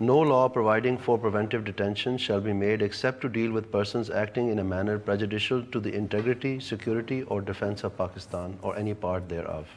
No law providing for preventive detention shall be made except to deal with persons acting in a manner prejudicial to the integrity, security or defense of Pakistan or any part thereof.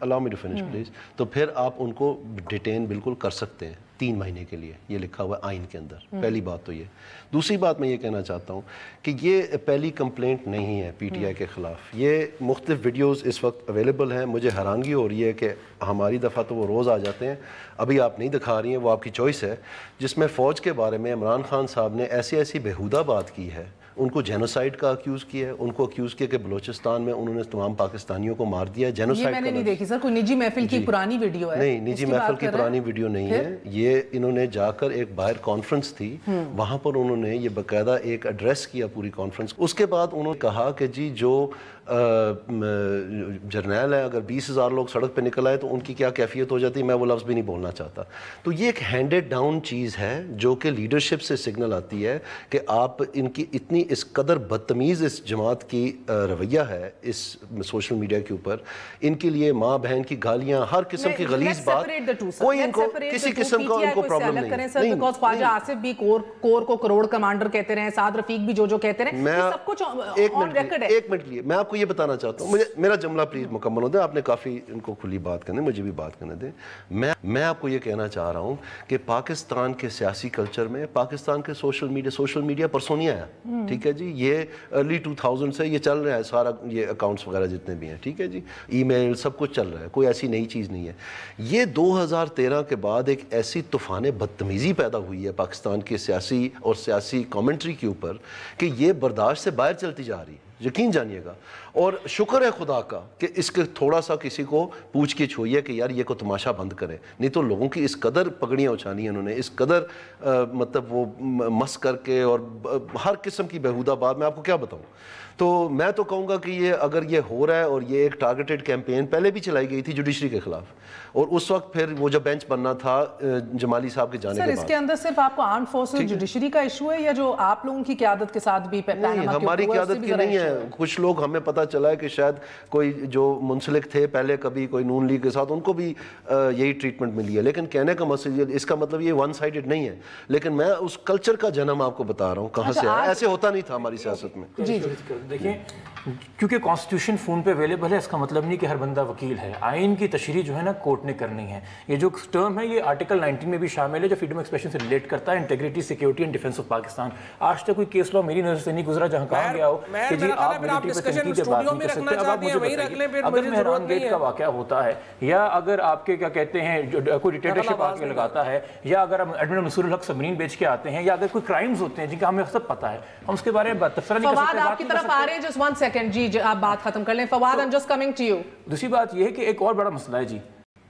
allow me to finish please. تو پھر آپ ان کو detain بالکل کر سکتے ہیں 3 مہینے کے لیے, یہ لکھا ہوا ہے آئین کے اندر. پہلی بات تو یہ. دوسری بات میں یہ کہنا چاہتا ہوں کہ یہ پہلی کمپلینٹ نہیں ہے پی ٹی آئی کے خلاف. یہ مختلف ویڈیوز اس وقت اویلیبل ہیں. مجھے حیرانگی ہو رہی ہے کہ ہماری دفعہ تو وہ روز آ جاتے ہیں, ابھی آپ نہیں دکھا رہی ہیں, وہ آپ کی چوائس ہے, جس میں فوج کے بارے میں عمران خان صاحب نے ایسی بےہودہ بات کی ہے. ان کو جینوسائیڈ کا اکیوز کیا ہے, ان کو اکیوز کیا کہ بلوچستان میں انہوں نے تمام پاکستانیوں کو مار دیا ہے. جینوسائیڈ یہ میں نے نہیں دیکھی سر, کوئی نجی محفل کی پرانی ویڈیو ہے. نہیں, نجی محفل کی پرانی ویڈیو نہیں ہے یہ. انہوں نے جا کر ایک باہر کانفرنس تھی, وہاں پر انہوں نے یہ باقاعدہ ایک ایڈریس کیا پوری کانفرنس. اس کے بعد انہوں نے کہا کہ جی جو جرنیل ہیں, اگر 20,000 لوگ سڑک پہ نکل آئے تو ان کی کیا کیفیت ہو جاتی ہے, میں وہ لفظ بھی نہیں بولنا چاہتا. تو یہ ایک ہینڈڈ ڈاؤن چیز ہے جو کہ لیڈرشپ سے سگنل آتی ہے کہ آپ ان کی اتنی اس قدر بدتمیز اس جماعت کی رویہ ہے اس سوشل میڈیا کے اوپر. ان کے لیے ماں بہن کی گالیاں, ہر قسم کی غلیظ بات, کوئی ان کو کسی قسم کا ان کو پرابلم نہیں. بیکاز خواجہ آصف بھی کور کو کروڑ کمانڈر کہتے رہے, سعد رفیق بھی جو کہتے رہے, سب کچھ آن ریکارڈ ہے. ایک منٹ لیے میں آپ کو یہ بتانا چاہتا ہوں, میرا جملہ پلیز مکمل ہو دیں. آپ نے کافی ان کو کھلی بات کرنے, مجھے بھی بات کرنے دیں. میں آپ کو یہ کہنا چاہ رہا ہوں کہ پاکستان کے سیاسی کلچر میں پاکستان کے سوشل میڈیا پرسوں نہیں آیا. ٹھیک ہے جی, یہ ارلی 2000 سے یہ چل رہا ہے سارا, یہ اکاؤنٹس وغیرہ جتنے بھی ہیں. ٹھیک ہے جی, ای میل سب کچھ چل رہا ہے, کوئی ایسی نئی چیز نہیں ہے. یہ 2013 کے بعد ایک ایسی طوفان بدتمیزی پیدا ہوئی ہے پاکستان کے سیاسی اور سیاسی کامنٹری کے اوپر کہ یہ برداشت سے باہر چلتی جا رہی ہے, یقین جانیے گا. اور شکر ہے خدا کا کہ اس کے تھوڑا سا کسی کو پوچھ کے چھوئی کہ یار یہ کو تماشا بند کرے, نہیں تو لوگوں کی اس قدر پگڑیاں اچھانی ہیں انہوں نے, اس قدر مطلب وہ مس کر کے, اور ہر قسم کی بےہودہ بات, میں آپ کو کیا بتاؤں. تو میں تو کہوں گا کہ یہ اگر یہ ہو رہا ہے, اور یہ ایک ٹارگیٹڈ کیمپین پہلے بھی چلائی گئی تھی جوڈیشری کے خلاف, اور اس وقت پھر وہ جب بینچ بننا تھا جمالی صاحب کے جانے کے بعد. سر اس کے اندر صرف آپ کو آرم فورسز جوڈیشری کا ایشو ہے, یا جو آپ لوگوں کی قیادت کے ساتھ بھی ہماری قیادت کی نہیں ہے. کچھ لوگ ہمیں پتہ چلا ہے کہ شاید کوئی جو منسلک تھے پہلے کبھی کوئی نون لیگ کے ساتھ, ان کو بھی یہی ٹریٹمنٹ ملی ہے. لیکن کہنے کا مسئلہ, اس کا مطلب یہ ون سائیڈڈ نہیں ہے, لیکن میں اس کلچر کا جنم آپ کو بتا رہا ہوں کہاں سے ہے. ایسے ہوتا نہیں تھا ہماری سیاست میں. جی دیکھیں, کیونکہ کانسٹیٹیوشن فون پہ اویلیبل ہے, اس کا مطلب نہیں کہ ہر بندہ وکیل ہے. آئین کی تشریح جو ہے نا کورٹ نے کرنی ہے. یہ جو ٹرم ہے یہ آرٹیکل 19 میں بھی شامل ہے, جو فریڈم ایکسپریشن سے ریلیٹ کرتا ہے, integrity, security and defence of Pakistan. آج تک کوئی کیس لا میری نظر سے نہیں گزرا جہاں کہا گیا ہو کہ جی آپ ملٹری پہ تنقید سے بات نہیں کر سکتے. اب آپ مجھے بتائیے, اگر مہران گیٹ کا واقعہ ہوتا ہے, یا اگر آپ کے کیا کہتے ہیں کوئی ڈکٹیٹرشپ آ کے لگاتا ہے, یا اگر ہم ایڈمنسٹریٹر منصور الحق سبرین بیچ کے آتے ہیں, یا اگر کوئی کرائمز ہوتے ہیں جن کا ہمیں سب پتہ ہے, ہم اس کے بارے میں تبصرہ نہیں کر سکتے. فواد آپ کی طرف آ رہے ہیں, just 1 second جی, آپ بات ختم کر لیں. Fawad I'm just coming to you. دوسری بات یہ ہے کہ ایک اور بڑا مسئلہ ہے جی,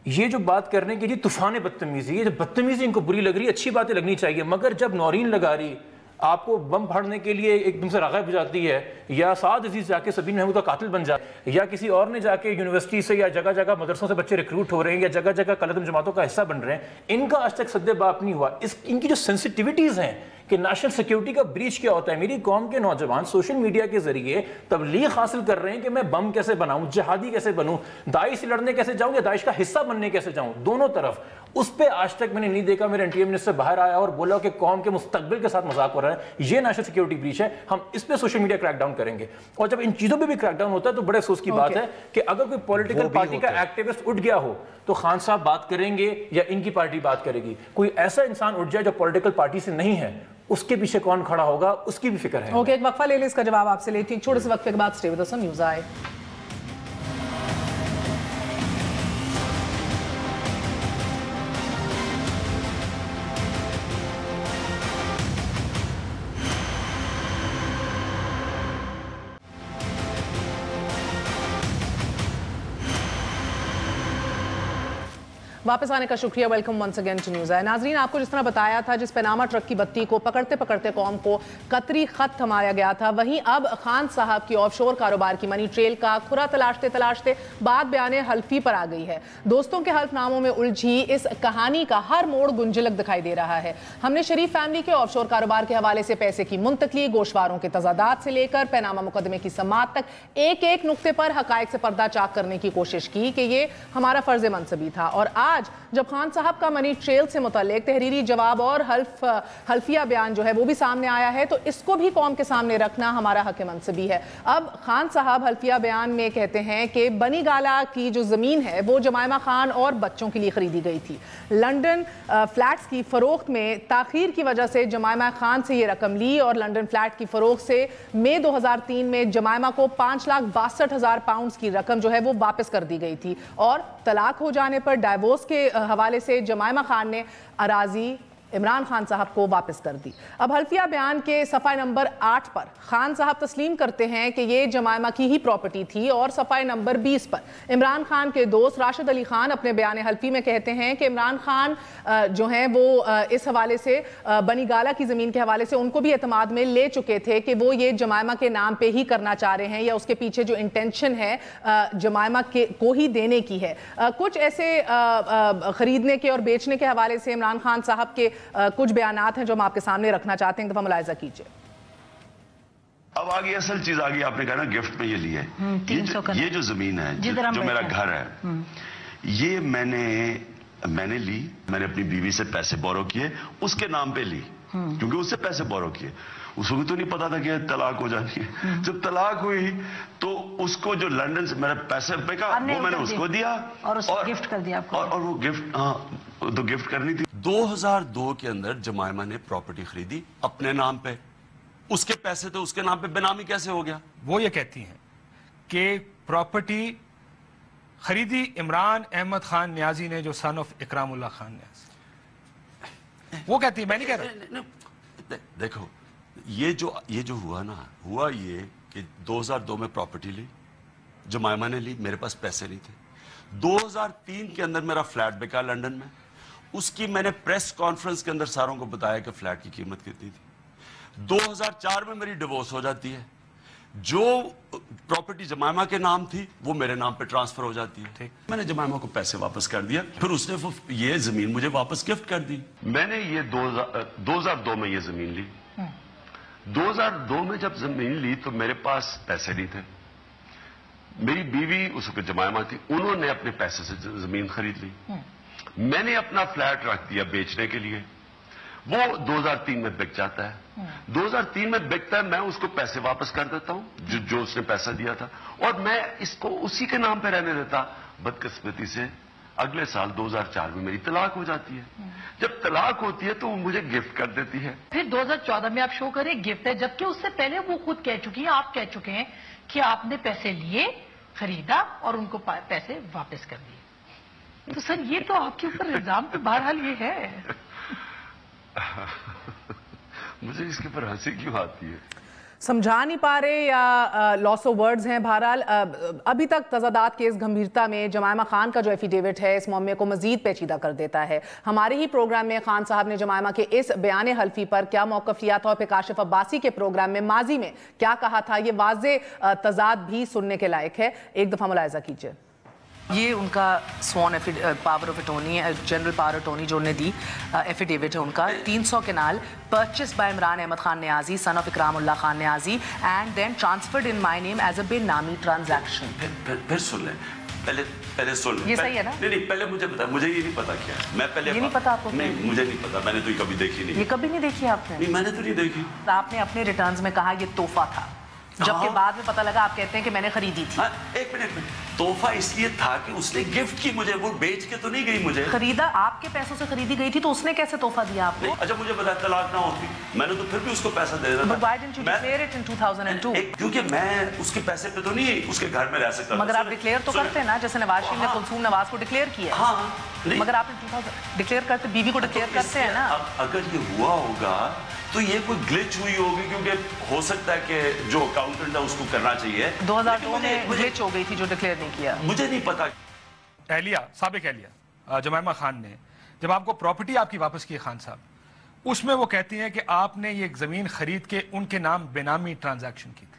یہ جو بات کرنے کی جی طوفان بدتمیزی, یہ جو بدتمیزی ان کو بری لگ رہی ہے, اچھی باتیں لگنی چاہیے, مگر جب نورین لگا رہی آپ کو بم پھاڑنے کے لیے ایک دم سے راغب ہو جاتی ہے, یا سعد عزیز جا کے سبین محمود کا قاتل بن جائے, یا کسی اور نے جا کے یونیورسٹی سے یا جگہ جگہ مدرسوں سے بچے ریکروٹ ہو رہے ہیں, یا جگہ جگہ قلعتم جماعتوں کا حصہ بن رہے ہیں, ان کا آج تک سد باپ نہیں ہوا. ان کی جو سینسٹیوٹیز ہیں کہ نیشنل سیکیورٹی کا بریچ کیا ہوتا ہے, میری قوم کے نوجوان سوشل میڈیا کے ذریعے تبلیغ حاصل کر رہے ہیں کہ میں بم کیسے بناؤں, جہادی کیسے بنوں, داعش سے لڑنے کیسے جاؤں, یا داعش کا حصہ بننے کیسے جاؤں, دونوں طرف. اس پہ آج تک میں نے نہیں دیکھا میرے انٹی منسٹر باہر آیا اور بولا کہ قوم کے مستقبل کے ساتھ مذاق ہو رہا ہے. یہ نیشنل سیکیورٹی بریچ ہے, ہم اس پہ سوشل میڈیا کریک ڈاؤن کریں گے. اور جب ان چیزوں پہ بھی کریک ڈاؤن ہوتا ہے تو بڑے افسوس کی بات ہے کہ اگر کوئی پولیٹیکل پارٹی کا ایکٹیوسٹ اٹھ گیا ہو تو خان صاحب بات کریں گے یا ان کی پارٹی بات کرے گی. کوئی ایسا انسان اٹھ جائے جو پولیٹیکل پارٹی سے نہیں ہے, اس کے پیچھے کون کھڑا ہوگا, اس کی بھی فکر ہے. اوکے, ایک وقفہ لے لیں, اس کا جواب آپ سے لیتی ہوں. چھوٹے سے وقفے کے بعد stay with us on news آئے. واپس آنے کا شکریہ. Welcome once again to news آئے. ناظرین, آپ کو جس طرح بتایا تھا جس پیناما ٹرک کی بتی کو پکڑتے پکڑتے قوم کو قطری خط تھمایا گیا تھا, وہیں اب خان صاحب کی آف شور کاروبار کی منی ٹریل کا کھرا تلاشتے تلاشتے بات بیان حلفی پر آ گئی ہے. دوستوں کے حلف ناموں میں الجھی اس کہانی کا ہر موڑ گنجلک دکھائی دے رہا ہے. ہم نے شریف فیملی کے آف شور کاروبار کے حوالے سے پیسے کی منتقلی, گوشواروں کے تضادات سے لے کر پیناما مقدمے کی سماعت تک ایک ایک نقطے پر حقائق سے پردہ چاک کرنے کی کوشش کی کہ یہ ہمارا فرض منصبی تھا. اور آج آج جب خان صاحب کا منی ٹریل سے متعلق تحریری جواب اور حلفیہ بیان جو ہے وہ بھی سامنے آیا ہے تو اس کو بھی قوم کے سامنے رکھنا ہمارا حق منصبی ہے۔ اب خان صاحب حلفیہ بیان میں کہتے ہیں کہ بنی گالہ کی جو زمین ہے وہ جمائمہ خان اور بچوں کے لیے خریدی گئی تھی۔ لنڈن فلیٹس کی فروخت میں تاخیر کی وجہ سے جمائمہ خان سے یہ رقم لی اور لنڈن فلیٹ کی فروخت سے مئی 2003 میں جمائمہ کو 5,62,000 پاؤنڈز کی رقم جو ہے وہ واپس کر دی گئی تھی، اور طلاق ہو جانے پر ڈائیورس کے حوالے سے جمائمہ خان نے اراضی عمران خان صاحب کو واپس کر دی۔ اب حلفیہ بیان کے صفحہ نمبر 8 پر خان صاحب تسلیم کرتے ہیں کہ یہ جمائمہ کی ہی پراپرٹی تھی، اور صفحہ نمبر 20 پر عمران خان کے دوست راشد علی خان اپنے بیان حلفی میں کہتے ہیں کہ عمران خان جو ہیں وہ اس حوالے سے بنی گالہ کی زمین کے حوالے سے ان کو بھی اعتماد میں لے چکے تھے کہ وہ یہ جمائمہ کے نام پہ ہی کرنا چاہ رہے ہیں، یا اس کے پیچھے جو انٹینشن ہے جمائمہ کو ہی دینے کی ہے۔ کچھ ایسے خریدنے کے اور بیچنے کے حوالے سے عمران خان صاحب کے کچھ بیانات ہیں جو ہم آپ کے سامنے رکھنا چاہتے ہیں، ایک دفعہ ملاحظہ کیجئے۔ اب آگے اصل چیز آگئی، آپ نے کہا نا گفٹ میں یہ لی ہے، یہ جو زمین ہے جو میرا گھر ہے، یہ میں نے لی، میں نے اپنی بیوی سے پیسے بورو کیے، اس کے نام پہ لی کیونکہ اس سے پیسے بورو کیے۔ اس کو تو نہیں پتا تھا کہ طلاق ہو جانی ہے۔ جب طلاق ہوئی تو اس کو جو لنڈن سے میرے پیسے پہ کا وہ میں نے اس کو دیا اور گفٹ کر دیا آپ کو، اور وہ گفٹ تو گفٹ کرنی تھی۔ 2002 کے اندر جمائمہ نے پراپرٹی خریدی اپنے نام پہ، اس کے پیسے تو اس کے نام پہ بینامی کیسے ہو گیا؟ وہ یہ کہتی ہیں کہ پراپرٹی خریدی عمران احمد خان نیازی نے جو سن آف اکرام اللہ خان نیازی، وہ کہتی ہے، میں نہیں کہہ رہا۔ دیکھو یہ جو ہوا نا، ہوا یہ کہ 2002 میں پراپرٹی لی، جمائمہ نے لی، میرے پاس پیسے نہیں تھے۔ 2003 کے اندر میرا فلیٹ بکا لنڈن میں، اس کی میں نے پریس کانفرنس کے اندر ساروں کو بتایا کہ فلیٹ کی قیمت کتنی تھی۔ 2004 میں میری ڈیورس ہو جاتی ہے، جو پراپرٹی جمائمہ کے نام تھی وہ میرے نام پہ ٹرانسفر ہو جاتی ہے۔ میں نے جمائمہ کو پیسے واپس کر دیا، پھر اس نے یہ زمین مجھے واپس گفٹ کر دی۔ میں نے یہ 2002 میں یہ زمین لی۔ 2002 میں جب زمین لی تو میرے پاس پیسے نہیں تھے، میری بیوی اس وقت جمائمہ تھی، انہوں نے اپنے پیسے سے زمین خرید لی۔ میں نے اپنا فلیٹ رکھ دیا بیچنے کے لیے، وہ 2003 میں بک جاتا ہے۔ 2003 میں بکتا ہے، میں اس کو پیسے واپس کر دیتا ہوں جو اس نے پیسہ دیا تھا، اور میں اس کو اسی کے نام پہ رہنے دیتا۔ بدقسمتی سے اگلے سال 2004 میں میری طلاق ہو جاتی ہے۔ جب طلاق ہوتی ہے تو وہ مجھے گفٹ کر دیتی ہے۔ پھر 2014 میں آپ شو کریں گفٹ ہے، جبکہ اس سے پہلے وہ خود کہہ چکی ہیں، آپ کہہ چکے ہیں کہ آپ نے پیسے لیے، خریدا اور ان کو پیسے واپس کر دیے۔ تو سر یہ تو آپ کے اوپر الزام تو بہرحال یہ ہے۔ مجھے اس کے اوپر ہنسی کیوں آتی ہے؟ سمجھا نہیں پا رہے یا لاس آف ورڈز ہیں؟ بہرحال ابھی تک تضادات کے اس گمبھیرتا میں جمائمہ خان کا جو ایفیڈیوٹ ہے اس معاملے کو مزید پیچیدہ کر دیتا ہے۔ ہمارے ہی پروگرام میں خان صاحب نے جمائمہ کے اس بیان حلفی پر کیا موقف لیا تھا، اور پھر کاشف عباسی کے پروگرام میں ماضی میں کیا کہا تھا، یہ واضح تضاد بھی سننے کے لائق ہے۔ ایک دفعہ ملاحظہ کیجئے۔ یہ ان کا سوان پاور آف اٹورنی ہے، جنرل پاور اٹورنی جو انہیں دی ایفیڈیوٹ ہے ان کا، 300 kanal purchase by Imran Ahmed Khan Niazi son of Ikramullah Khan Niazi and then transferred in my name as a benami transaction. پھر سن لیں، پہلے سن لیں۔ یہ صحیح ہے نا؟ نہیں پہلے مجھے بتا، مجھے یہ نہیں پتا کیا ہے، میں پہلے یہ نہیں پتا آپ کو؟ نہیں مجھے نہیں پتا، میں نے تو یہ کبھی دیکھی نہیں۔ یہ کبھی نہیں دیکھی آپ نے؟ نہیں میں نے تو نہیں دیکھی۔ آپ نے اپنے ریٹرنز میں کہا یہ تحفہ تھا، جبکہ بعد میں پتہ لگا آپ کہتے ہیں کہ میں نے خریدی تھی۔ ایک منٹ، تحفہ اس لیے تھا کہ اس نے گفٹ کی مجھے، وہ بیچ کے تو نہیں گئی مجھے۔ خریدا آپ کے پیسوں سے خریدی گئی تھی تو اس نے کیسے تحفہ دیا آپ کو؟ اچھا مجھے بتا، طلاق نہ ہوتی میں نے تو پھر بھی اس کو پیسہ دے دیتا۔ But why didn't you declare it in 2002? کیونکہ میں اس کے پیسے پہ تو نہیں اس کے گھر میں رہ سکتا۔ مگر آپ ڈکلیئر تو کرتے نا، جیسے نواز شریف نے کلثوم نواز کو ڈکلیئر کیا ہے۔ ہاں مگر آپ نے ڈکلیئر کرتے، بیوی کو ڈکلیئر کرتے ہیں نا۔ اگر یہ ہوا ہوگا تو یہ کوئی گلچ ہوئی ہوگی، کیونکہ ہو سکتا ہے کہ جو اکاؤنٹنٹ ہے اس کو کرنا چاہیے۔ 2002 میں گلچ ہو گئی تھی جو ڈکلیئر نہیں کیا۔ مجھے نہیں پتا۔ اہلیہ، سابق اہلیہ جمائمہ خان نے جب آپ کو پراپرٹی آپ کی واپس کی خان صاحب، اس میں وہ کہتی ہیں کہ آپ نے یہ زمین خرید کے ان کے نام بے نامی ٹرانزیکشن کی تھی۔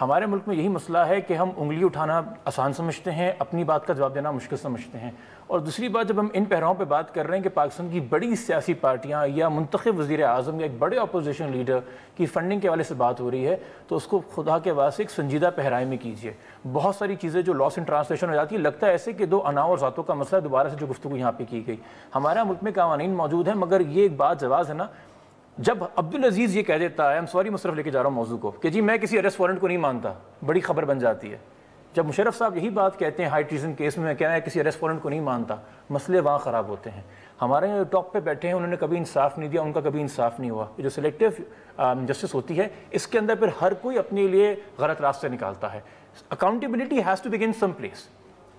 ہمارے ملک میں یہی مسئلہ ہے کہ ہم انگلی اٹھانا آسان سمجھتے ہیں، اپنی بات کا جواب دینا مشکل سمجھتے ہیں. اور دوسری بات، جب ہم ان پہراؤں پہ بات کر رہے ہیں کہ پاکستان کی بڑی سیاسی پارٹیاں یا منتخب وزیر اعظم یا ایک بڑے اپوزیشن لیڈر کی فنڈنگ کے حوالے سے بات ہو رہی ہے، تو اس کو خدا کے واسطے ایک سنجیدہ پہرائے میں کیجیے. بہت ساری چیزیں جو لاس ان ٹرانسلیشن ہو جاتی ہے، لگتا ہے ایسے کہ دو اناؤ اور ذاتوں کا مسئلہ دوبارہ سے جو گفتگو یہاں پہ کی گئی. ہمارا ملک میں قوانین موجود ہیں، مگر یہ ایک بات جواز ہے نا، جب عبدالعزیز یہ کہہ دیتا ہے، مصرف لے کے جا رہا ہوں موضوع کو، کہ جی میں کسی اریسٹ وارنٹ کو نہیں مانتا، بڑی خبر بن جاتی ہے. جب مشرف صاحب یہی بات کہتے ہیں ہائی ٹریزن کیس میں کہنا ہے کسی اریسٹ وارنٹ کو نہیں مانتا، مسئلے وہاں خراب ہوتے ہیں. ہمارے ٹاپ پہ بیٹھے ہیں، انہوں نے کبھی انصاف نہیں دیا، ان کا کبھی انصاف نہیں ہوا. جو سلیکٹیو جسٹس ہوتی ہے، اس کے اندر پھر ہر کوئی اپنے لیے غلط راستے نکالتا ہے. Accountability has to begin some place.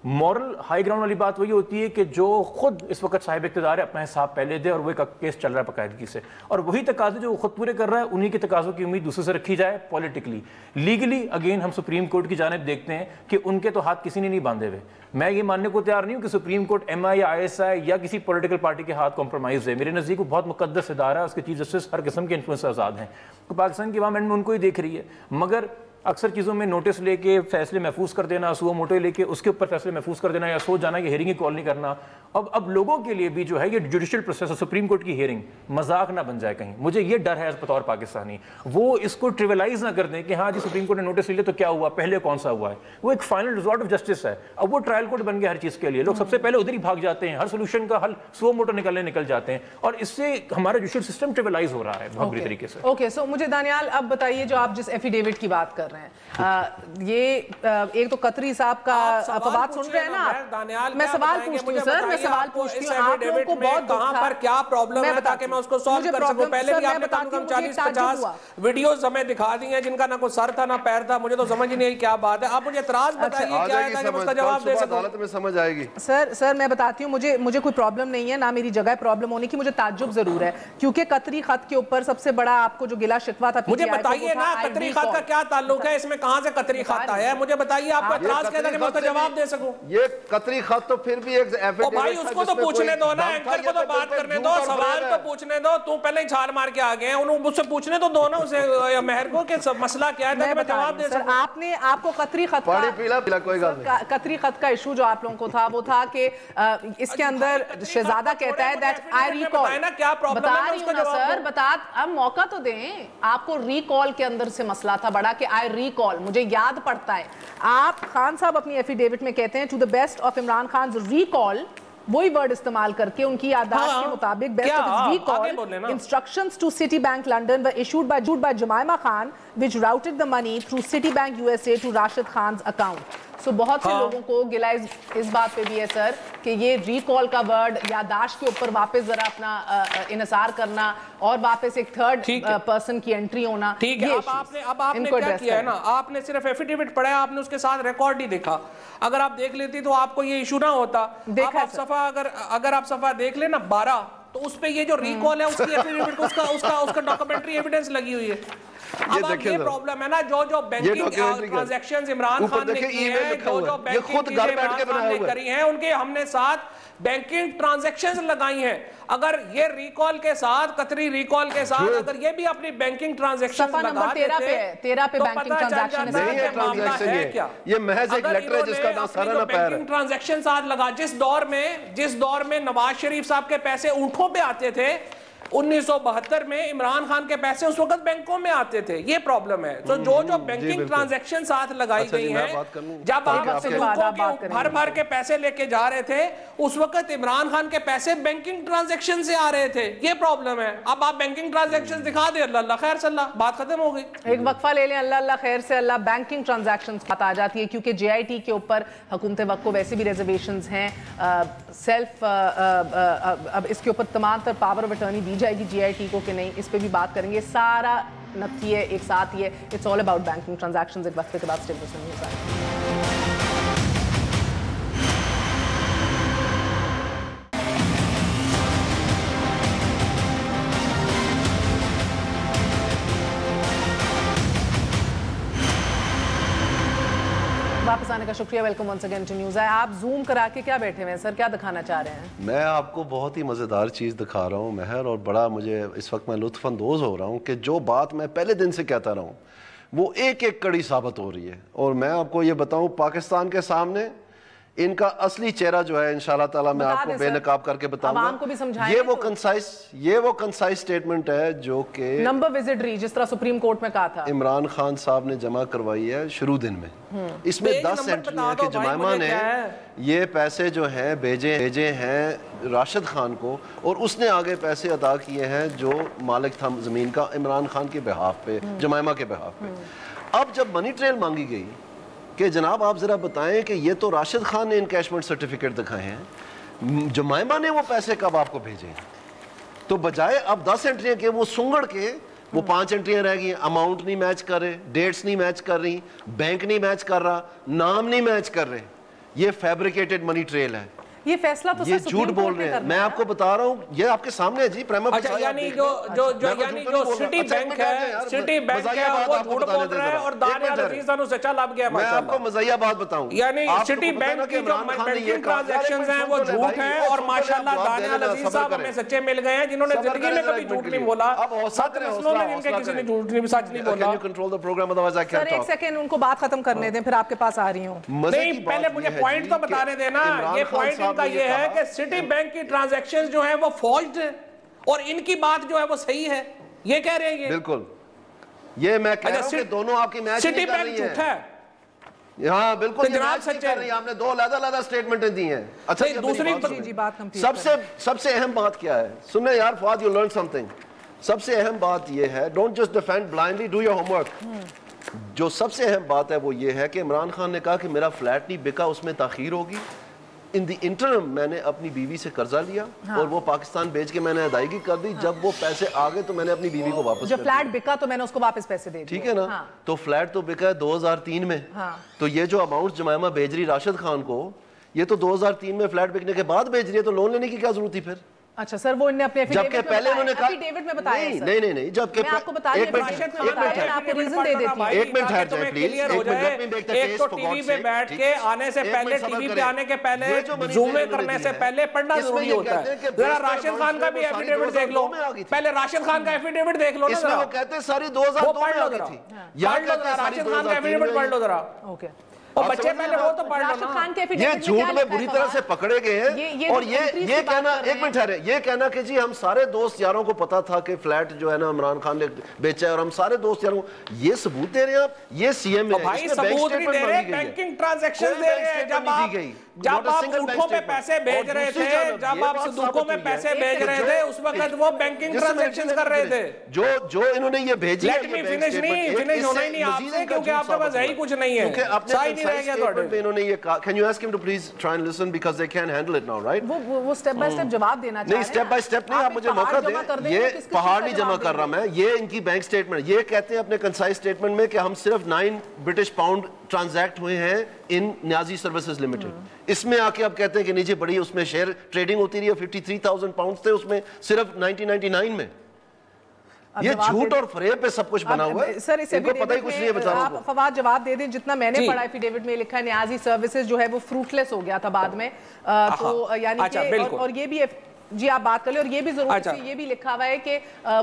Moral high ground والی بات وہی ہوتی ہے کہ جو خود اس وقت صاحب اقتدار ہے اپنا حساب پہلے دے، اور وہ ایک کیس چل رہا ہے باقاعدگی سے، اور وہی تقاضے جو وہ خود پورے کر رہا ہے انہی کے تقاضوں کی امید دوسرے سے رکھی جائے. پولیٹیکلی لیگلی اگین ہم سپریم کورٹ کی جانب دیکھتے ہیں کہ ان کے تو ہاتھ کسی نے نہیں باندھے ہوئے. میں یہ ماننے کو تیار نہیں ہوں کہ سپریم کورٹ ایم آئی یا آئی ایس آئی یا کسی پولیٹیکل پارٹی کے ہاتھ کمپرومائز ہے. میرے نزدیک وہ بہت مقدس ادارہ ہے، اس کے چیف جسٹس ہر قسم کے انفلوئنس سے آزاد ہیں. تو پاکستان کی عوام ان کو ہی دیکھ رہی ہے، مگر اکثر چیزوں میں نوٹس لے کے فیصلے محفوظ کر دینا، سو موٹے لے کے اس کے اوپر فیصلے محفوظ کر دینا، یا سوچ جانا کہ ہیئرنگ کی کال نہیں کرنا. اب لوگوں کے لیے بھی جو ہے یہ جوڈیشل پروسیس اور سپریم کورٹ کی ہیئرنگ مذاق نہ بن جائے کہیں. مجھے یہ ڈر ہے بطور پاکستانی، وہ اس کو ٹریولائز نہ کر دیں کہ ہاں جی سپریم کورٹ نے نوٹس لے لیا تو کیا ہوا، پہلے کون سا ہوا ہے. وہ ایک فائنل ریزورٹ آف جسٹس ہے. اب وہ ٹرائل کورٹ بن گیا ہر چیز کے لیے. لوگ سب سے پہلے ادھر ہی بھاگ جاتے ہیں، ہر سولوشن کا حل سو موٹو نکل جاتے ہیں، اور اس سے ہمارا جوڈیشل سسٹم ٹریولائز ہو رہا ہے بہت بری طریقے سے. اوکے، سو مجھے دانیال اب بتائیے، جو آپ جس ایفیڈیوٹ کی بات کر رہے ہیں، یہ ایک تو قطری صاحب کا بات سن رہے ہیں نا آپ، میں سوال پوچھتی ہوں سر، میں سوال پوچھتی ہوں آپ لوگوں کو بہت کہاں پر کیا پرابلم ہے تاکہ میں اس کو سالو کر سکوں. پہلے بھی آپ نے کم 40-50 ویڈیوز ہمیں دکھا دی ہیں جن کا نہ کوئی سر تھا نہ پیر تھا. مجھے تو سمجھ نہیں آئی کیا بات ہے. آپ مجھے اعتراض بتائیے کیا ہے تاکہ اس کا جواب دے سکوں. عدالت میں سمجھ آئے گی. سر میں بتاتی ہوں، مجھے کوئی پرابلم نہیں ہے، نہ میری جگہ پرابلم ہونے کی. مجھے تعجب ضرور ہے کیونکہ قطری خط کے اوپر سب سے بڑا آپ کو جو گلا شکوہ تھا، مجھے بتائیے نا قطری خط کا کیا تعلق ہے، اس میں کہاں سے قطری خط آیا ہے. مجھے بتائیے آپ کو اعتراض کیا تھا کہ میں اس کا جواب دے سکوں. یہ قطری خط تو پھر بھی ایک ایفیڈیوٹ بھائی اس کو تو پوچھنے دو نا، اینکر کو تو بات کرنے دو، سوال تو پوچھنے دو. تو پہلے ہی چھال مار کے آ گئے ہیں، انہوں مجھ سے پوچھنے تو دو نا اسے یا مہر کو کہ مسئلہ کیا ہے تاکہ میں جواب دے سکوں. آپ کو قطری خط کا ایشو جو آپ لوگوں کو تھا وہ تھا کہ اس کے اندر شہزادہ کہتا ہے دیٹ آئی ریکال. بتا رہی ہوں نا سر، اب موقع تو دیں. آپ کو ریکال کے اندر سے مسئلہ تھا بڑا کہ آئی ریکال، مجھے یاد پڑتا ہے. آپ خان صاحب اپنی ایفیڈیوٹ میں کہتے ہیں to the best of Imran Khan's recall, وہی ورڈ استعمال کر کے ان کی یادداشت کے مطابق best of his recall instructions to City Bank London were issued by Jemima Khan which routed the money through City Bank USA to Rashid Khan's account. So بہت سے لوگوں کو گلا اس بات پہ بھی ہے سر کہ یہ ریکال کا ورڈ یادداشت کے اوپر واپس ذرا اپنا انحصار کرنا اور واپس ایک تھرڈ پرسن کی انٹری ہونا. ٹھیک ہے، اب آپ نے کیا کیا ہے نا، آپ نے صرف ایفیڈیوٹ پڑھا ہے، آپ نے اس کے ساتھ ریکارڈ ہی دیکھا. اگر آپ دیکھ لیتی تو آپ کو یہ ایشو نہ ہوتا. اگر آپ صفحہ دیکھ لیں نا 12، تو اس پہ یہ جو ریکال ہے اس کی ایفیڈیوٹ اس کا ڈاکومنٹری ایویڈنس لگی ہوئی ہے. اب یہ پرابلم ہے نا، جو بینکنگ ٹرانزیکشنز عمران خان نے کی ہیں، جو بینکنگ چیزیں عمران خان نے کری ہیں، ان کے ہم نے ساتھ بینکنگ ٹرانزیکشنز لگائی ہیں. اگر یہ ریکال کے ساتھ، قطری ریکال کے ساتھ اگر یہ بھی اپنی بینکنگ ٹرانزیکشنز لگا دیتے 13 پہ بینکنگ ٹرانزیکشن نہیں ہے. ٹرانزیکشن یہ محض ایک لیٹر ہے جس کا نام سارا نہ پیر ہے. بینکنگ ٹرانزیکشن ساتھ لگا جس دور میں نواز شریف صاحب کے پیسے اونٹوں پہ آتے تھے، 1972 میں عمران خان کے پیسے اس وقت بینکوں میں آتے تھے. یہ پرابلم ہے. تو جو بینکنگ ٹرانزیکشن ساتھ لگائی گئی ہیں، جب آپ صندوقوں کے بھر کے پیسے لے کے جا رہے تھے، اس وقت عمران خان کے پیسے بینکنگ ٹرانزیکشن سے آ رہے تھے. یہ پرابلم ہے. اب آپ بینکنگ ٹرانزیکشن دکھا دیں، اللہ اللہ خیر سے اللہ، بات ختم ہو گئی. ایک وقفہ لے لیں، اللہ اللہ خیر سے اللہ. بینکنگ ٹرانزیکشن بات آ جاتی ہے کیونکہ جے آئی ٹی کے اوپر حکومت وقت کو ویسے بھی ریزرویشنز ہیں. سیلف اب اس کے اوپر تمام تر پاور آف اٹرنی دی جائے گی جی آئی ٹی کو کہ نہیں، اس پہ بھی بات کریں گے. سارا نقطے ایک ساتھ یہ it's all about banking transactions. ایک وقفے کے بعد اسٹیل پر نیوز آئے. واپس آنے کا شکریہ. Welcome once again to news آئے. آپ زوم کرا کے کیا بیٹھے ہوئے ہیں سر، کیا دکھانا چاہ رہے ہیں؟ میں آپ کو بہت ہی مزیدار چیز دکھا رہا ہوں مہر، اور بڑا مجھے اس وقت میں لطف اندوز ہو رہا ہوں کہ جو بات میں پہلے دن سے کہتا رہا ہوں وہ ایک ایک کڑی ثابت ہو رہی ہے. اور میں آپ کو یہ بتاؤں, پاکستان کے سامنے ان کا اصلی چہرہ جو ہے انشاءاللہ تعالیٰ میں آپ کو بے نقاب کر کے بتاؤں گا. یہ وہ کنسائز سٹیٹمنٹ ہے جو کہ نمبر وزٹری جس طرح سپریم کورٹ میں کہا تھا عمران خان صاحب نے جمع کروائی ہے شروع دن میں. اس میں 10 انٹری ہیں کہ جمائمہ نے یہ پیسے جو ہیں بھیجے ہیں راشد خان کو, اور اس نے آگے پیسے ادا کیے ہیں جو مالک تھا زمین کا عمران خان کے بہاف پہ, جمائمہ کے بہاف پہ. اب جب منی ٹریل مانگی گئی کہ جناب آپ ذرا بتائیں کہ یہ تو راشد خان نے انکیشمنٹ سرٹیفکیٹ دکھائے ہیں, جمائمہ نے وہ پیسے کب آپ کو بھیجے ہیں, تو بجائے اب 10 انٹریاں کے وہ سنگڑ کے وہ 5 انٹریاں رہ گئی ہیں. اماؤنٹ نہیں میچ کر رہے, ڈیٹس نہیں میچ کر رہی, بینک نہیں میچ کر رہا, نام نہیں میچ کر رہے. یہ فیبریکیٹڈ منی ٹریل ہے. یہ فیصلہ تو یہ جھوٹ بول رہے ہیں. میں آپ کو بتا رہا ہوں, یہ آپ کے سامنے ہے جی. اچھا یعنی جو سٹی بینک ہے وہ جھوٹ بول رہا ہے اور دانیال عزیز انہوں سے چل اب گیا. میں آپ کو مزاحیہ بات بتاؤں, یعنی سٹی بینک کی جو بینکنگ ٹرانزیکشنز ہیں وہ جھوٹ ہیں, اور ماشاءاللہ دانیال عزیز صاحب ہمیں سچے مل گئے ہیں جنہوں نے زندگی میں کبھی جھوٹ نہیں بولا. 7 نسلوں میں جن کے کسی نے جھوٹ نہیں سچ نہیں بولا. سر ایک سیکنڈ ان کو بات ختم کرنے دیں, پھر آپ کے پاس آ رہی ہوں. نہیں پہلے مجھے پوائنٹ تو بتانے دینا. یہ پوائنٹ ان کا یہ ہے کہ سٹی بینک کی ٹرانزیکشنز جو ہیں وہ فالسڈ ہیں اور ان کی بات جو ہے وہ صحیح ہے, یہ کہہ رہے ہیں. یہ بالکل یہ میں کہہ رہا ہوں کہ دونوں آپ کی میچ نہیں کر رہی ہیں. سٹی بینک جھوٹ ہے. ہاں بالکل جناب سچ کر رہی ہیں. آپ نے 2 علیحدہ سٹیٹمنٹیں دی ہیں. اچھا دوسری بات سب سے اہم بات کیا ہے, سنیں یار Fawad, you learn something. سب سے اہم بات یہ ہے, don't just defend blindly, do your homework. جو سب سے اہم بات ہے وہ یہ ہے کہ عمران خان نے کہا کہ میرا فلیٹ نہیں بکا, اس میں تاخیر ہوگی. ان دی انٹرم میں نے اپنی بیوی سے قرضہ لیا اور وہ پاکستان بیچ کے میں نے ادائیگی کر دی. جب وہ پیسے آگے تو میں نے اپنی بیوی کو واپس کر دیا. جب فلیٹ بکا تو میں نے اس کو واپس پیسے دے دیے. ٹھیک ہے نا, تو فلیٹ تو بکا ہے 2003 میں. تو یہ جو اماؤنٹ جمائمہ بھیج رہی راشد خان کو, یہ تو 2003 میں فلیٹ بکنے کے بعد بھیج رہی ہے, تو لون لینے کی کیا ضرورت تھی پھر؟ اچھا سر وہ انہوں نے اپنے ایفیڈیوٹ میں بتایا. نہیں جبکہ میں آپ کو بتا دیا, میں آپ کو ریزن دے دیتی ہوں. ایک منٹ ٹھہر جائے پلیز. ایک تو ٹی وی پہ بیٹھ کے آنے سے پہلے, ٹی وی پہ آنے کے پہلے, زومے کرنے سے پہلے پڑھنا ضروری ہوتا ہے. ذرا راشد خان کا بھی ایفیڈیوٹ دیکھ لو, پہلے راشد خان کا ایفیڈیوٹ دیکھ لو نا. اس میں وہ کہتے ہیں ساری 2002 میں آ گئی تھی. پڑھ لو ذرا راشد خان کا ایفیڈیوٹ پڑھ لو ذرا. اوکے اور بچے پہلے وہ تو پڑھ لو. یہ جھوٹ میں بری طرح سے پکڑے گئے ہیں. اور یہ کہنا, ایک منٹ ٹھہرے, یہ کہنا کہ جی ہم سارے دوست یاروں کو پتا تھا کہ فلیٹ جو ہے نا عمران خان نے بیچا ہے اور ہم سارے دوست یاروں کو, یہ ثبوت دے رہے ہیں آپ. یہ سی ایم بھائی ثبوت نہیں دے رہے, بینکنگ ٹرانزیکشن دے رہے ہیں. جب آپ اونٹوں پہ پیسے بھیج رہے تھے, جب آپ صندوقوں میں پیسے بھیج رہے تھے, اس وقت وہ بینکنگ ٹرانزیکشن کر رہے تھے. جو انہوں نے یہ بھیجی لیٹ می فنش ہونا ہی نہیں آپ سے, کیونکہ آپ کے پاس ہے ہی کچھ نہیں ہے, صحیح نہیں رہ گیا تھوڑے. انہوں نے یہ کہا, can you ask him to please try and listen because they can't handle it now, right? وہ سٹیپ بائی سٹیپ جواب دینا چاہ رہے ہیں. نہیں سٹیپ بائی سٹیپ نہیں, آپ مجھے موقع دیں. یہ پہاڑ نہیں جمع کر رہا میں, یہ ان کی بینک سٹیٹمنٹ. یہ کہتے ہیں اپنے کنسائز سٹیٹمنٹ میں کہ ہم صرف 9 برٹش پاؤنڈ ٹرانزیکٹ ہوئے ہیں ان نیازی سروسز لمیٹڈ. اس میں آ کے آپ کہتے ہیں کہ نیچے بڑی اس میں شیئر ٹریڈنگ ہوتی رہی ہے, 53,000 پاؤنڈز تھے اس میں صرف 1999 میں. یہ جھوٹ اور فریب پہ سب کچھ بنا ہوا ہے. سر اس ایفیڈیوٹ میں آپ فواد جواب دے دیں. جتنا میں نے پڑھا ایفیڈیوٹ میں لکھا ہے نیازی سروسز جو ہے وہ فروٹلیس ہو گیا تھا بعد میں, تو یعنی کہ اور یہ بھی جی آپ بات کر لیں. اور یہ بھی ضروری سے یہ بھی لکھا ہوا ہے کہ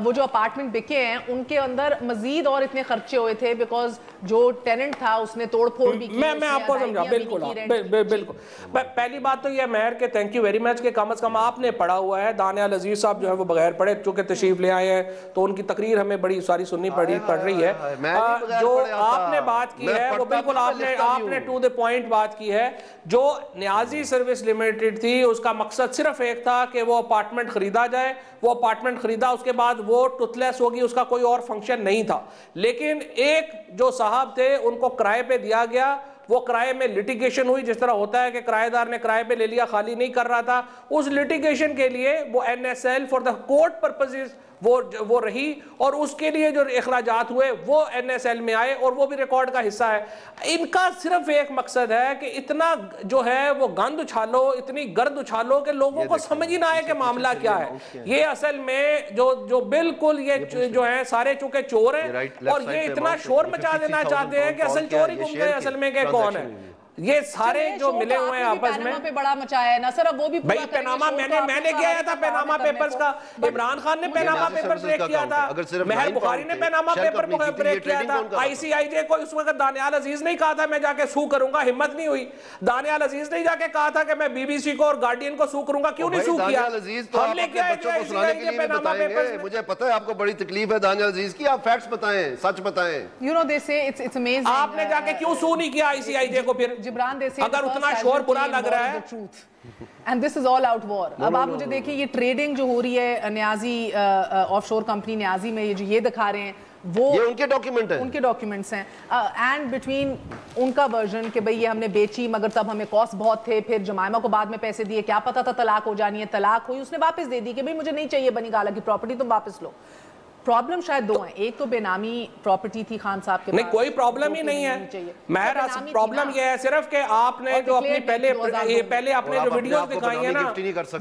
وہ جو اپارٹمنٹ بکے ہیں ان کے اندر مزید اور اتنے خرچے ہوئے تھے بیکاز جو ٹیننٹ تھا اس نے توڑ پھوڑ بھی کی. میں آپ کو سمجھا بالکل. پہلی بات تو یہ مہر کہ تھینک یو ویری مچ کہ کم از کم آپ نے پڑھا ہوا ہے. دانیال عزیز صاحب جو ہے وہ بغیر پڑھے چونکہ تشریف لے آئے ہیں تو ان کی تقریر ہمیں بڑی ساری سننی پڑ رہی ہے. جو آپ نے بات کی ہے وہ بالکل آپ نے ٹو دی پوائنٹ بات کی ہے. جو نیازی سروس لمیٹڈ تھی اس کا مقصد صرف ایک تھا کہ وہ اپارٹمنٹ خریدا جائے. وہ اپارٹمنٹ خریدا, اس کے بعد وہ ٹوتھ ہوگی, اس کا کوئی اور فنکشن نہیں تھا. لیکن ایک جو صاحب تھے ان کو کرائے پہ دیا گیا, وہ کرائے میں لٹیگیشن ہوئی, جس طرح ہوتا ہے کہ کرائے دار نے کرائے پہ لے لیا, خالی نہیں کر رہا تھا. اس لٹیگیشن کے لیے وہ NSL for the court purposes وہ رہی, اور اس کے لیے جو اخراجات ہوئے وہ NSL میں آئے اور وہ بھی ریکارڈ کا حصہ ہے. ان کا صرف ایک مقصد ہے کہ اتنا جو ہے وہ گند اچھالو, اتنی گرد اچھالو کہ لوگوں کو سمجھ ہی نہ آئے کہ معاملہ کیا ہے. یہ اصل میں جو بالکل یہ جو ہیں سارے چونکہ چور ہیں اور یہ اتنا شور مچا دینا چاہتے ہیں کہ اصل چور ہی گم گئے اصل میں کہ کون ہے. یہ سارے جو ملے ہوئے ہیں آپس میں پہ بڑا مچایا ہے نا سر, اب وہ بھی بھائی پیناما میں نے کیا تھا پیناما پیپرز کا, عمران خان نے پیناما پیپر بریک کیا تھا, مہر بخاری نے پیناما پیپر بریک کیا تھا, آئی سی آئی جے کو اس وقت دانیال عزیز نہیں کہا تھا میں جا کے سو کروں گا, ہمت نہیں ہوئی. دانیال عزیز نے جا کے کہا تھا کہ میں بی بی سی کو اور گارڈین کو سو کروں گا, کیوں نہیں سو کیا؟ دانیال عزیز تو آپ اپنے بچوں کو سنانے کے لیے بتائیں گے, مجھے پتہ ہے آپ کو بڑی تکلیف ہے دانیال عزیز کی, آپ فیکٹس بتائیں, سچ بتائیں. You know they say it's amazing. آپ نے جا کے کیوں سو نہیں کیا آئی سی آئی جے کو پھر؟ جبران they say اگر اتنا شور برا لگ رہا ہے. And this is all out war. اب آپ مجھے دیکھیں یہ ٹریڈنگ جو ہو رہی ہے نیازی آف شور کمپنی نیازی میں, یہ جو یہ دکھا رہے ہیں وہ یہ ان کے ڈاکیومنٹ ہیں, ان کے ڈاکیومنٹس ہیں, اینڈ بٹوین ان کا ورژن کہ بھئی یہ ہم نے بیچی مگر تب ہمیں کاسٹ بہت تھے, پھر جمائمہ کو بعد میں پیسے دیے, کیا پتا تھا طلاق ہو جانی ہے, طلاق ہوئی, اس نے واپس دے دی کہ بھئی مجھے نہیں چاہیے بنی گالا کی پراپرٹی, تم واپس لو. پرابلم شاید دو ہیں, ایک تو بے نامی پراپرٹی تھی خان صاحب کے پاس, نہیں کوئی پرابلم ہی نہیں ہے مہر, پرابلم یہ ہے صرف کہ آپ نے جو اپنی پہلے اپنے جو ویڈیوز دکھائی ہیں نا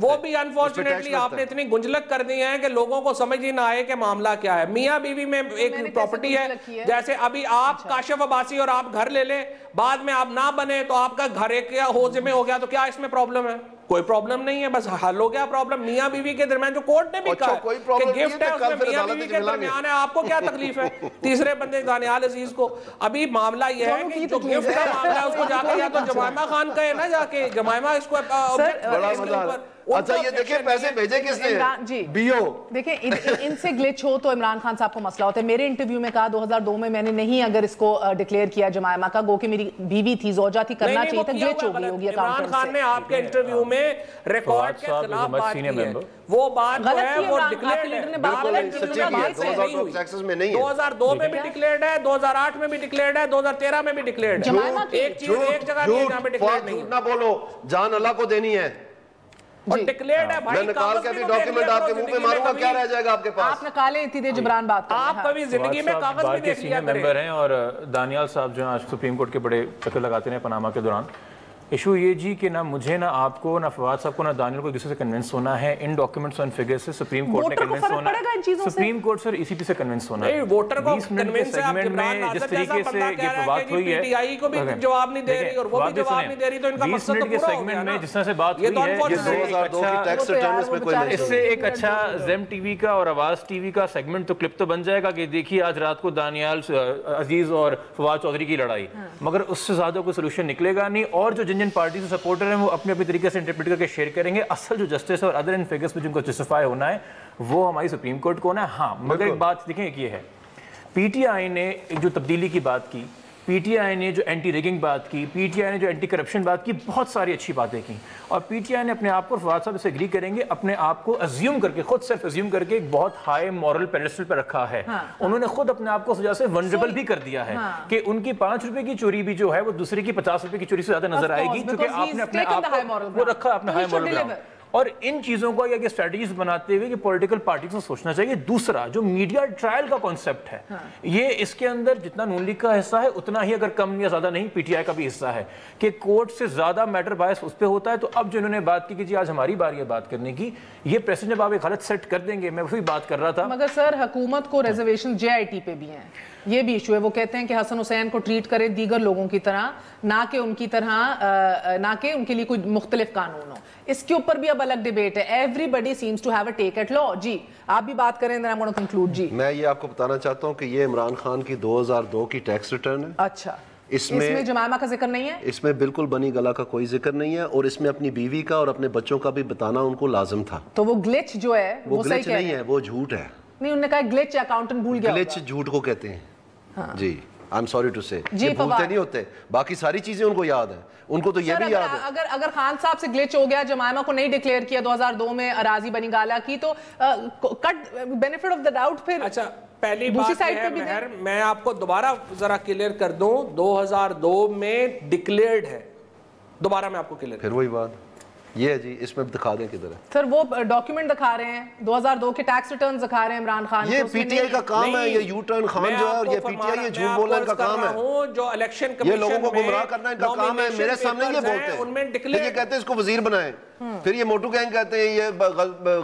وہ بھی انفارچونیٹلی آپ نے اتنی گنجلک کر دی ہیں کہ لوگوں کو سمجھ ہی نہ آئے کہ معاملہ کیا ہے. میاں بیوی میں ایک پراپرٹی ہے, جیسے ابھی آپ کاشف عباسی اور آپ گھر لے لیں, بعد میں آپ نہ بنے تو آپ کا گھر ایک حوضے میں ہو گیا, تو کیا اس میں پرابلم ہے؟ کوئی پرابلم نہیں ہے, بس حل ہو گیا پرابلم. میاں بیوی کے درمیان جو کورٹ نے بھی کہا کہ گفٹ ہے اس میں میاں بیوی کے درمیان ہے, آپ کو کیا تکلیف ہے تیسرے بندے دانیال عزیز کو؟ ابھی معاملہ یہ ہے کہ جو گفٹ کا معاملہ ہے اس کو جا کے یا تو جمائمہ خان کہے نا, جا کے جمائمہ اس کو بڑا مزہ. اچھا یہ دیکھیں پیسے بھیجے کس نے؟ جی بیو. دیکھیں ان سے گلچ ہو تو عمران خان صاحب کو مسئلہ ہوتا ہے. میرے انٹرویو میں کہا 2002 میں میں نے نہیں اگر اس کو ڈکلیئر کیا جمائمہ کا, گو کہ میری بیوی تھی, زوجہ تھی, کرنا چاہیے تھا, گلچ ہو گئی ہوگی اکاؤنٹنٹ سے. عمران خان نے آپ کے انٹرویو میں ریکارڈ کے خلاف بات کی ہے, وہ بات جو ہے وہ ڈکلیئرڈ ہے, 2002 میں بھی ڈکلیئرڈ ہے, 2008 میں بھی ڈکلیئرڈ ہے, 2013 میں بھی ڈکلیئرڈ ہے. ایک چیز ایک جگہ نہیں ہے جہاں پہ ڈکلیئرڈ نہیں ہے. جھوٹ نہ بولو, جان اللہ کو دینی ہے. اور ڈکلیئرڈ ہے بھائی, میں نکال کے بھی ڈاکیومنٹ آپ کے منہ پہ ماروں گا, کیا رہ جائے گا آپ کے پاس؟ آپ نکالے اتنی دیر جبران بات کریں. آپ کبھی زندگی میں کاغذ بھی دیکھ لیا کریں. ممبر ہیں اور دانیال صاحب جو آج سپریم کورٹ کے بڑے چکر لگاتے ہیں پاناما کے دوران. ایشو یہ جی کہ نہ مجھے نہ آپ کو نہ فواد صاحب کو نہ دانیال کو دوسرے سے کنونس ہونا ہے ان ڈاکیومنٹس اور ان فگرز سے. سپریم کورٹ نے کنونس ہونا ہے, سپریم کورٹ سر ای سی پی سے کنونس ہونا ہے. 20 منٹ کے سیگمنٹ میں جس طریقے سے یہ بات ہوئی ہے, PTI کو بھی جواب نہیں دے رہی اور وہ بھی جواب نہیں دے رہی, تو ان کا مقصد تو پورا ہو گیا نا. جس طرح سے بات ہوئی ہے, اس سے ایک اچھا زیم ٹی وی کا اور آواز ٹی وی کا سیگمنٹ تو کلپ تو بن جائے گا کہ دیکھیے آج رات کو دانیال عزیز اور فواد چودھری کی لڑائی, مگر اس سے زیادہ کوئی سولوشن نکلے گا نہیں. اور جو جن پارٹی سے سپورٹ ہیں وہ اپنے اپنے طریقے سے انٹرپریٹ کر کے شیئر کریں گے. اصل جو جسٹس اور ادر ان فگرز پہ جن کو جسٹیفائی ہونا ہے وہ ہماری سپریم کورٹ کو ہونا ہے. ہاں مگر ایک بات دیکھیں ایک یہ ہے, پی ٹی آئی نے ایک جو تبدیلی کی بات کی, پی ٹی آئی نے جو اینٹی ریگنگ بات کی, پی ٹی آئی نے جو اینٹی کرپشن بات کی, بہت ساری اچھی باتیں کی. اور پی ٹی آئی نے اپنے آپ کو, فواد صاحب سے اگری کریں گے, اپنے آپ کو ازیوم کر کے, خود سیلف ازیوم کر کے ایک بہت ہائی مورل پیڈسٹل پہ رکھا ہے. انہوں نے خود اپنے آپ کو سجا سے ونڈریبل بھی کر دیا ہے کہ ان کی 5 روپے کی چوری بھی جو ہے وہ دوسرے کی 50 روپے کی چوری سے زیادہ نظر آئے گی, کیونکہ آپ نے اپنے آپ کو رکھا اپنا ہائی مورل گراؤنڈ. اور ان چیزوں کو یا کہ اسٹریٹجیز بناتے ہوئے کہ پولیٹیکل پارٹیز کو سوچنا چاہیے. دوسرا جو میڈیا ٹرائل کا کانسیپٹ ہے, یہ اس کے اندر جتنا نون لیگ کا حصہ ہے اتنا ہی, اگر کم یا زیادہ نہیں, پی ٹی آئی کا بھی حصہ ہے کہ کورٹ سے زیادہ میٹر باعث اس پہ ہوتا ہے. تو اب جو انہوں نے بات کی کہ جی آج ہماری باری ہے بات کرنے کی, یہ پریسیڈنٹ جب آپ ایک غلط سیٹ کر دیں گے, میں وہی بات کر رہا تھا. مگر سر حکومت کو ریزرویشن جے آئی ٹی پہ بھی ہیں, یہ بھی ایشو ہے. وہ کہتے ہیں کہ حسن حسین کو ٹریٹ کرے دیگر لوگوں کی طرح, نہ کہ ان کی طرح, نہ کہ ان کے لیے کوئی مختلف قانون ہو. اس کے اوپر بھی اب الگ ڈیبیٹ ہے. Everybody seems to have a take at law. جی آپ بھی بات کریں, then I'm going to conclude. جی میں یہ آپ کو بتانا چاہتا ہوں کہ یہ عمران خان کی 2002 کی ٹیکس ریٹرن ہے. اچھا, اس میں جمائمہ کا ذکر نہیں ہے, اس میں بالکل بنی گلا کا کوئی ذکر نہیں ہے, اور اس میں اپنی بیوی کا اور اپنے بچوں کا بھی بتانا ان کو لازم تھا. تو وہ گلچ جو ہے وہ گلچ نہیں ہے, وہ جھوٹ ہے. نہیں, انہوں نے کہا گلچ اکاؤنٹنٹ بھول گیا. گلچ جھوٹ کو کہتے ہیں جی. I'm sorry to say. یہ بھولتے نہیں ہوتے, باقی ساری چیزیں ان کو یاد ہیں, ان کو تو یہ بھی یاد ہے. اگر خان صاحب سے گلچ ہو گیا, جمائمہ کو نہیں ڈکلیئر کیا 2002 میں اراضی بنی گالا کی, تو کٹ بینیفٹ آف دا ڈاؤٹ پھر. اچھا پہلی بات ہے مہر, میں آپ کو دوبارہ ذرا کلیئر کر دوں, 2002 میں ڈکلیئرڈ ہے. دوبارہ میں آپ کو کلیئر, پھر وہی بات یہ ہے جی. اس میں دکھا دیں کدھر ہے سر, وہ ڈاکیومنٹ دکھا رہے ہیں 2002 کے ٹیکس ریٹرنز دکھا رہے ہیں عمران خان. یہ پی ٹی آئی کا کام ہے, یہ یو ٹرن خان جو ہے, اور یہ پی ٹی آئی, یہ جھوٹ بولنا ان کا کام ہے. جو الیکشن یہ لوگوں کو گمراہ کرنا ان کا کام ہے. میرے سامنے یہ بولتے ہیں, یہ کہتے ہیں اس کو وزیر بنائیں, پھر یہ موٹو گینگ کہتے ہیں یہ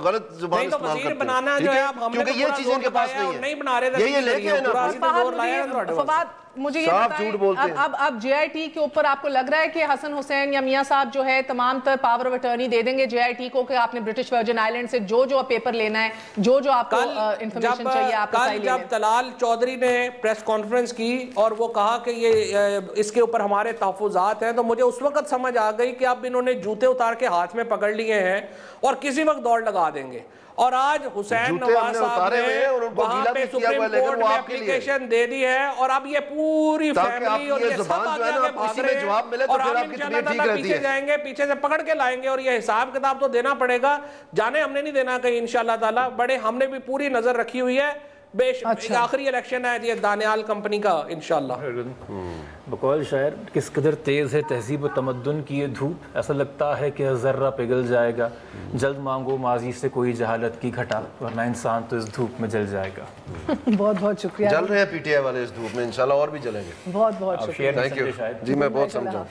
غلط زبان استعمال کرتے ہیں, کیونکہ یہ چیزیں ان کے پاس نہیں ہے. یہ لے کے آئے نا. فواد مجھے یہ بتائیں اب جے آئی ٹی کے اوپر آپ کو لگ رہا ہے کہ حسن حسین یا میاں صاحب جو ہے تمام تر پاور آف اٹرنی دے دیں گے جے آئی ٹی کو کہ آپ نے برٹش ورجن آئیلینڈ سے جو پیپر لینا ہے جو آپ کو انفارمیشن چاہیے آپ کو صحیح لے لیں؟ جب طلال چودھری نے پریس کانفرنس کی اور وہ کہا کہ یہ اس کے اوپر ہمارے تحفظات ہیں تو مجھے اس وقت سمجھ آ گئی کہ اب انہوں نے جوتے اتار کے ہاتھ میں پکڑ لیے ہیں اور کسی وقت دوڑ لگا دیں گے. اور آج حسین نواز صاحب نے وہاں پہ سپریم کورٹ میں اپلیکیشن دے دی ہے اور اب یہ پوری فیملی اور یہ سب آگے آگے بھاگ رہے ہیں اور ہم انشاءاللہ تعالیٰ پیچھے جائیں گے, پیچھے سے پکڑ کے لائیں گے اور یہ حساب کتاب تو دینا پڑے گا. جانے ہم نے نہیں دینا کہیں انشاءاللہ تعالیٰ, بڑے ہم نے بھی پوری نظر رکھی ہوئی ہے. آخری الیکشن ہے یہ دانیال کمپنی کا انشاءاللہ. بقول شاعر کس قدر تیز ہے تہذیب و تمدن کی یہ دھوپ, ایسا لگتا ہے کہ ذرہ پگھل جائے گا. جلد مانگو ماضی سے کوئی جہالت کی گھٹا, ورنہ انسان تو اس دھوپ میں جل جائے گا. بہت بہت شکریہ. جل رہے ہیں پی ٹی آئی والے اس دھوپ میں, انشاءاللہ اور بھی جلیں گے. بہت بہت شکریہ. تھینک یو جی, میں بہت سمجھا.